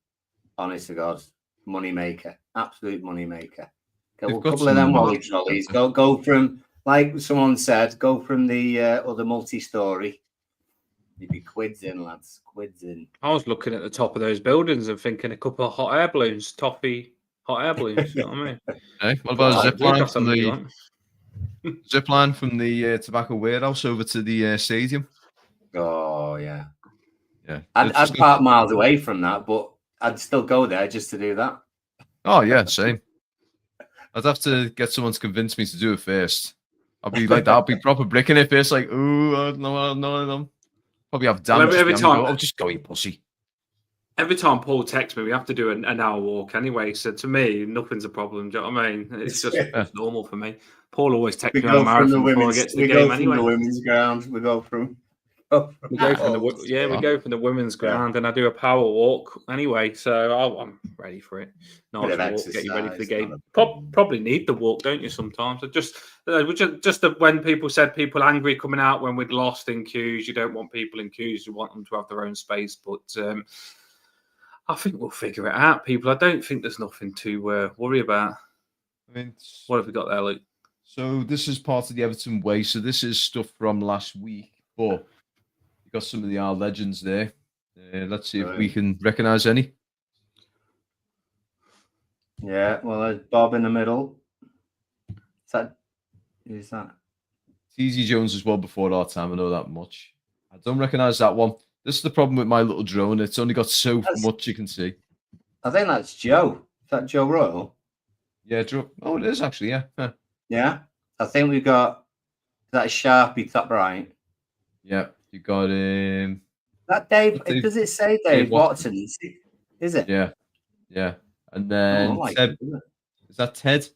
honest to God, money maker, absolute money maker. A couple of them Wally trolleys. Go from, like someone said, go from the other multi-story. You'd be quids in, lads. Quids in. I was looking at the top of those buildings and thinking a couple of hot air balloons, toffee hot air balloons. You know what I mean? Hey, what about a zip line from the tobacco warehouse over to the stadium? Oh yeah, yeah. I'd park miles away from that, but I'd still go there just to do that. Oh yeah, same. I'd have to get someone to convince me to do it first. I'll be like that. I'll be proper bricking it first, like, ooh, no. Probably have damage. Every time, I'll just go, you pussy. Every time Paul texts me, we have to do an hour walk anyway. So to me, nothing's a problem. Do you know what I mean? It's just normal for me. Paul always texts me on a marathon before I get to the game anyway. The women's ground. We go from we go from the women's ground, and I do a power walk anyway. So I'm ready for it. Nice walk, get you ready for the game. Probably need the walk, don't you? Sometimes just when people said people angry coming out when we'd lost in queues. You don't want people in queues. You want them to have their own space. But I think we'll figure it out, people. I don't think there's nothing to worry about. I mean, what have we got there, Luke? So this is part of the Everton way. So this is stuff from last week, but you got some of the R legends there. Let's see if we can recognise any. Yeah, well, there's Bob in the middle. Who's that? Easy Jones as well before our time. I know that much. I don't recognise that one. This is the problem with my little drone. It's only got so much you can see. I think that's Joe. Is that Joe Royal? Yeah, Joe. Oh, it is actually, yeah. Yeah. I think we've got that Sharpie top right. Yeah, you got that Dave. Does it say Dave Watson? Is it? Yeah. And then Ted. Is that Ted?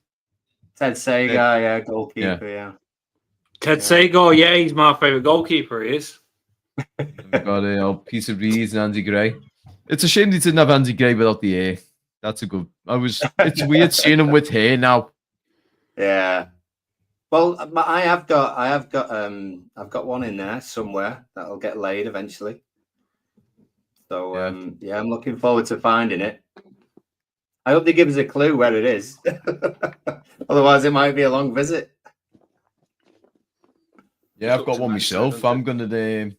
Ted Sagar, yeah, goalkeeper, yeah. Ted Sagar, yeah, he's my favourite goalkeeper. He is. We've got Peter Reed and Andy Gray. It's a shame they didn't have Andy Gray without the hair. That's a good. It's weird seeing him with hair now. Yeah. Well, I've got one in there somewhere that'll get laid eventually. So I'm looking forward to finding it. I hope they give us a clue where it is. Otherwise, it might be a long visit. Yeah, I've got one myself. I'm gonna.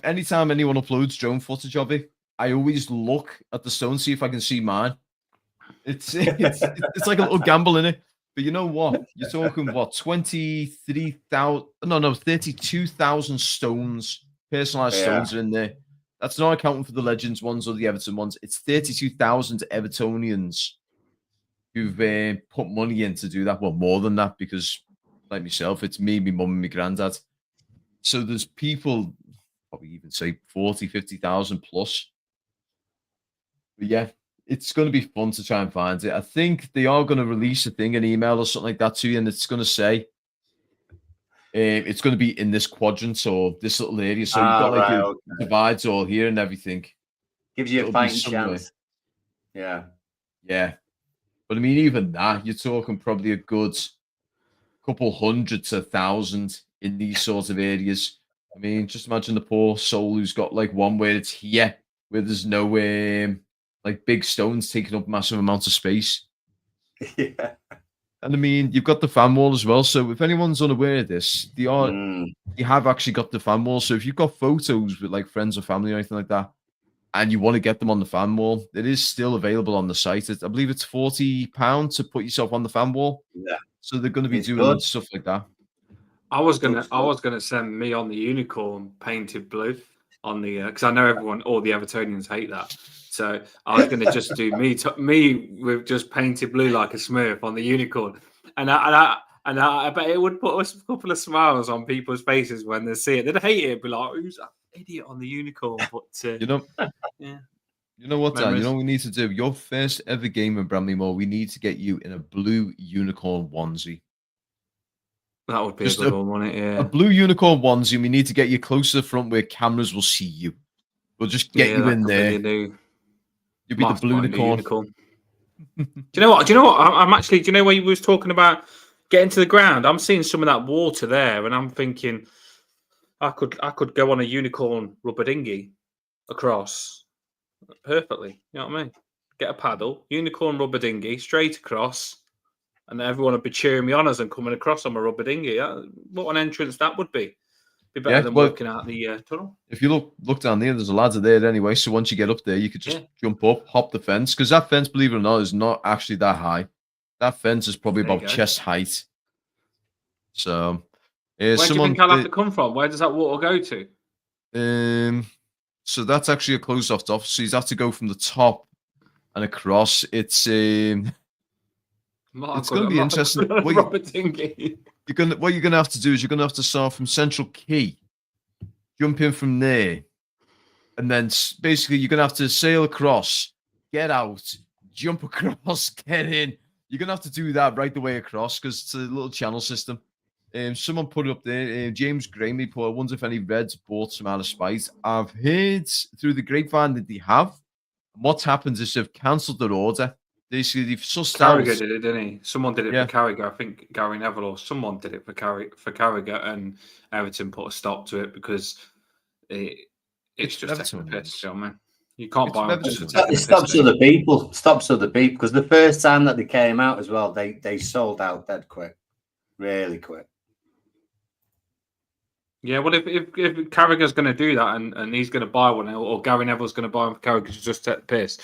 Anytime anyone uploads drone footage of it, I always look at the stone, see if I can see mine. It's like a little gamble in it. But you know what? You're talking what 32,000 stones, personalized stones are in there. That's not accounting for the Legends ones or the Everton ones. It's 32,000 Evertonians who've put money in to do that. Well, more than that, because like myself, it's me, my mum, and my granddad. So there's people, probably even say 40, 50,000 plus. But yeah, it's going to be fun to try and find it. I think they are going to release a thing, an email or something like that to you, and it's going to say it's going to be in this quadrant or this little area. So you've got divides all here and everything. Gives you a fighting chance. Yeah. Yeah. But I mean, even that, you're talking probably a good couple hundred to 1,000 in these sorts of areas. I mean, just imagine the poor soul who's got like one where it's here, where there's no like big stones taking up massive amounts of space. Yeah. And I mean, you've got the fan wall as well. So if anyone's unaware of this, Mm. you have actually got the fan wall. So if you've got photos with like friends or family or anything like that, and you want to get them on the fan wall, it is still available on the site. I believe it's £40 to put yourself on the fan wall. Yeah. So they're going to be It's doing good. stuff like that. I was gonna send me on the unicorn painted blue on the because I know all the Evertonians hate that. So I was gonna just do me with just painted blue like a Smurf on the unicorn, and I bet it would put a couple of smiles on people's faces when they see it. They'd hate it, be like, "Who's that idiot on the unicorn?" But You know, yeah. you know what, Dan? Memories. You know what we need to do? Your first ever game in Bramley-Moore, we need to get you in a blue unicorn onesie. That would be Just a good one, wouldn't it? A Yeah. blue unicorn onesie. We need to get you close to the front where cameras will see you. We'll just get you in there. You'll You'll be the blue unicorn. Do you know what? I'm actually. Do you know where you was talking about getting to the ground? I'm seeing some of that water there, and I'm thinking I could go on a unicorn rubber dinghy across perfectly. You know what I mean? Get a paddle, unicorn rubber dinghy, straight across, and everyone would be cheering me on as I'm coming across on my rubber dinghy. What an entrance that would be! Be better than walking out the tunnel. If you look down there, there's a ladder there anyway. So once you get up there, you could just jump up, hop the fence, because that fence, believe it or not, is not actually that high. That fence is probably about chest height. So, where do you think I'll have to come from? Where does that water go to? So that's actually a closed off stuff. So you have to go from the top and across. It's going to be interesting. What you're gonna have to do is you're gonna have to start from Central Quay, jump in from there, and then basically you're gonna have to sail across, get out, jump across, get in. You're gonna have to do that right the way across because it's a little channel system. Someone put it up there. James Gramey put. I wonder if any Reds bought some out of spite. I've heard through the grapevine that they have. And what's happened is they've cancelled their order. Basically, they've sussed out. Carragher did it, didn't he? Someone did it for Carragher. I think Gary Neville or someone did it for Carragher, and Everton put a stop to it because it's just taking the piss. You know what I mean? You can't buy them just for taking the piss. It stops other people. Stops other people because the first time that they came out as well, they sold out dead quick, really quick. Yeah, well, if Carragher's going to do that and he's going to buy one, or Gary Neville's going to buy one for Carragher to just take the piss,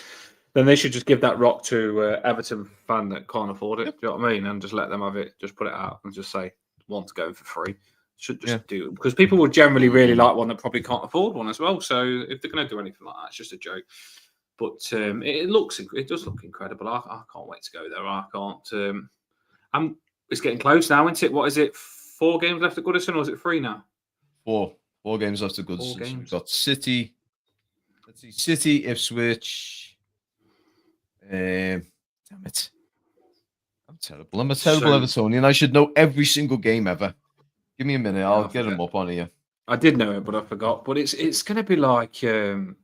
then they should just give that rock to Everton fan that can't afford it. Do you know what I mean? And just let them have it. Just put it out and just say, one's going for free. Should just do it. Because people would generally really like one that probably can't afford one as well. So if they're going to do anything like that, it's just a joke. But it does look incredible. I can't wait to go there. I can't. It's getting close now, isn't it? What is it? 4 games left at Goodison, or is it 3 now? 4 games left at Goodison. So we've got City. Let's see, City, Ipswich. Damn it. I'm terrible. I'm a terrible Evertonian. I should know every single game ever. Give me a minute. I'll get them up on here. I did know it, but I forgot. But it's going to be like it's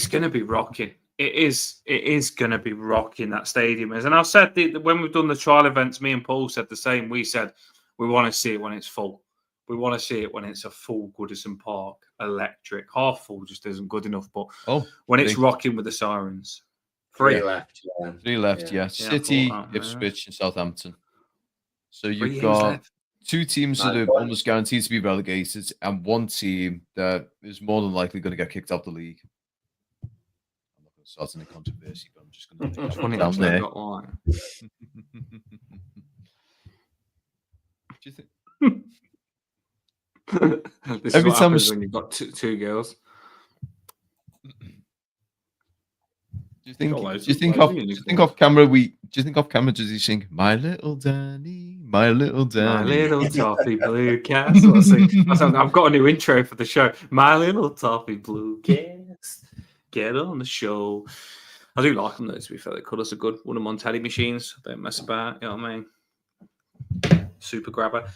going to be rocking. It is going to be rocking, that stadium is. And I've said when we've done the trial events, me and Paul said the same. We said we want to see it when it's full. We want to see it when it's a full Goodison Park, electric. Half full just isn't good enough. But when it's rocking with the sirens. 3 left. 3 left, yeah. City, Ipswich, and Southampton. So you've got 2 teams that are almost guaranteed to be relegated, and 1 team that is more than likely going to get kicked out the league. I'm not going to start any controversy, but I'm just going to put it down there. Do you think? This every time when you've got two girls. Do you think off camera does he sing "My Little Danny, My Little Danny, My Little Toffee Blue Cat"? I've got a new intro for the show. My Little Toffee Blue Cat, get on the show. I do like them though. To be fair, the colours are good. One of them on telly machines. Don't mess about. You know what I mean? Super grabber.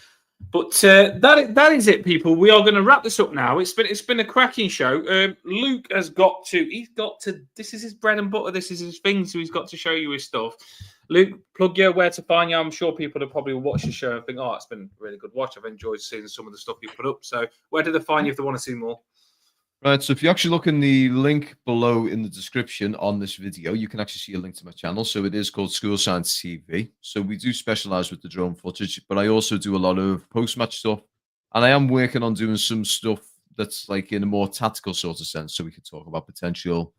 But that is it, people. We are going to wrap this up now. It's been a cracking show. Luke has got to. This is his bread and butter. This is his thing. So he's got to show you his stuff. Luke, plug you where to find you. I'm sure people will probably watch the show and think, oh, it's been a really good watch. I've enjoyed seeing some of the stuff you put up. So where do they find you if they want to see more? Right, so if you actually look in the link below in the description on this video, you can actually see a link to my channel. So it is called School Science TV. So we do specialize with the drone footage, but I also do a lot of post-match stuff. And I am working on doing some stuff that's like in a more tactical sort of sense. So we could talk about potential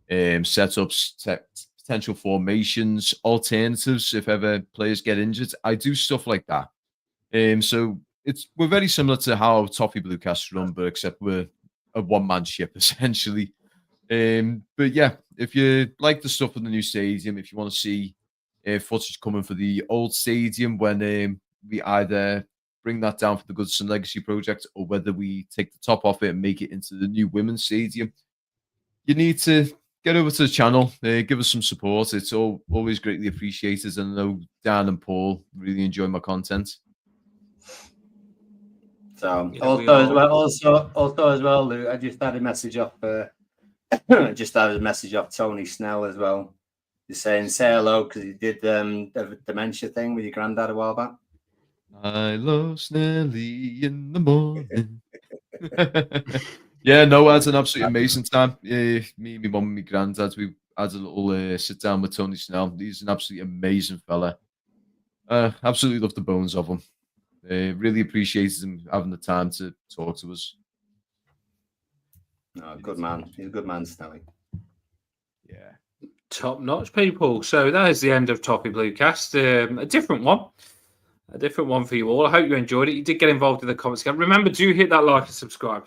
setups, potential formations, alternatives if ever players get injured. I do stuff like that. So we're very similar to how Toffee Bluecast run, but except we're a one-man ship essentially. But yeah, if you like the stuff in the new stadium, if you want to see footage coming for the old stadium when we either bring that down for the Goodson Legacy project or whether we take the top off it and make it into the new women's stadium, you need to get over to the channel, give us some support. It's always greatly appreciated, and I know Dan and Paul really enjoy my content. So also as well, Luke, I just had a message off Tony Snell as well. He's saying say hello because he did the dementia thing with your granddad a while back. I love Snelly in the morning. Yeah, no, I had an absolutely amazing time. Me, my mum, and my granddad, we had a little sit down with Tony Snell. He's an absolutely amazing fella. Absolutely love the bones of him. Really appreciated him having the time to talk to us. Oh, good man. He's a good man, Snelly. Yeah. Top notch, people. So that is the end of Toffee Bluecast. A different one for you all. I hope you enjoyed it. You did get involved in the comments. Remember, do hit that like and subscribe.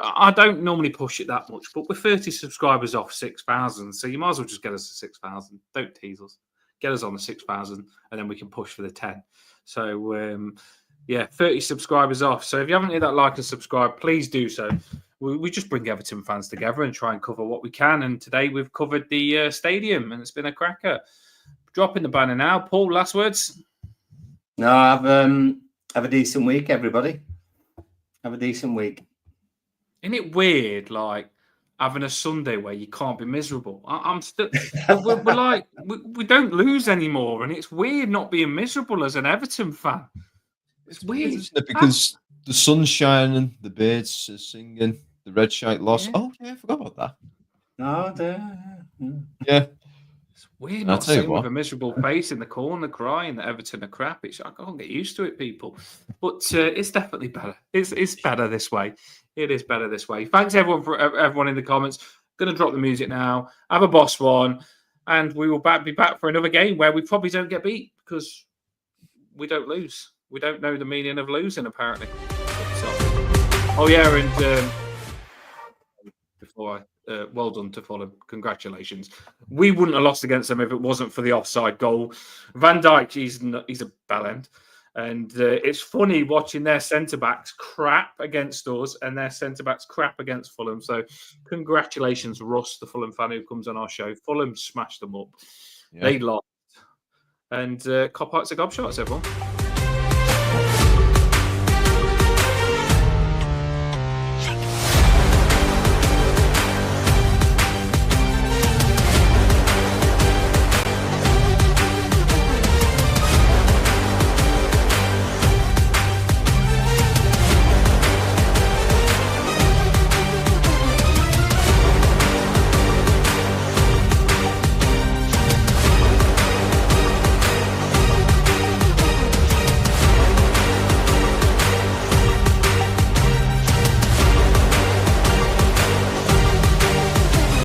I don't normally push it that much, but we're 30 subscribers off 6,000, so you might as well just get us to 6,000. Don't tease us. Get us on the 6,000, and then we can push for the 10. So, yeah, 30 subscribers off. So if you haven't hit that like and subscribe, please do so. We just bring Everton fans together and try and cover what we can. And today we've covered the stadium, and it's been a cracker. Dropping the banner now. Paul, last words? No, have a decent week, everybody. Have a decent week. Isn't it weird, like, having a Sunday where you can't be miserable? I'm still... we're like, we don't lose anymore, and it's weird not being miserable as an Everton fan. It's weird, isn't it? Because the sun's shining, the birds are singing, the red shite lost. Yeah. Oh, yeah, I forgot about that. Yeah. It's weird not sitting with a miserable face in the corner crying that Everton are crap. I can't get used to it, people. But it's definitely better. It's better this way. It is better this way. Thanks, everyone in the comments. Going to drop the music now. Have a boss one. And we will be back for another game where we probably don't get beat because we don't lose. We don't know the meaning of losing, apparently. Oh, yeah, and before well done to Fulham. Congratulations. We wouldn't have lost against them if it wasn't for the offside goal. Van Dijk, he's a bellend. And it's funny watching their centre-backs crap against us and their centre-backs crap against Fulham. So congratulations, Russ, the Fulham fan who comes on our show. Fulham smashed them up. Yeah. They lost. And cop-outs are gobshots, everyone.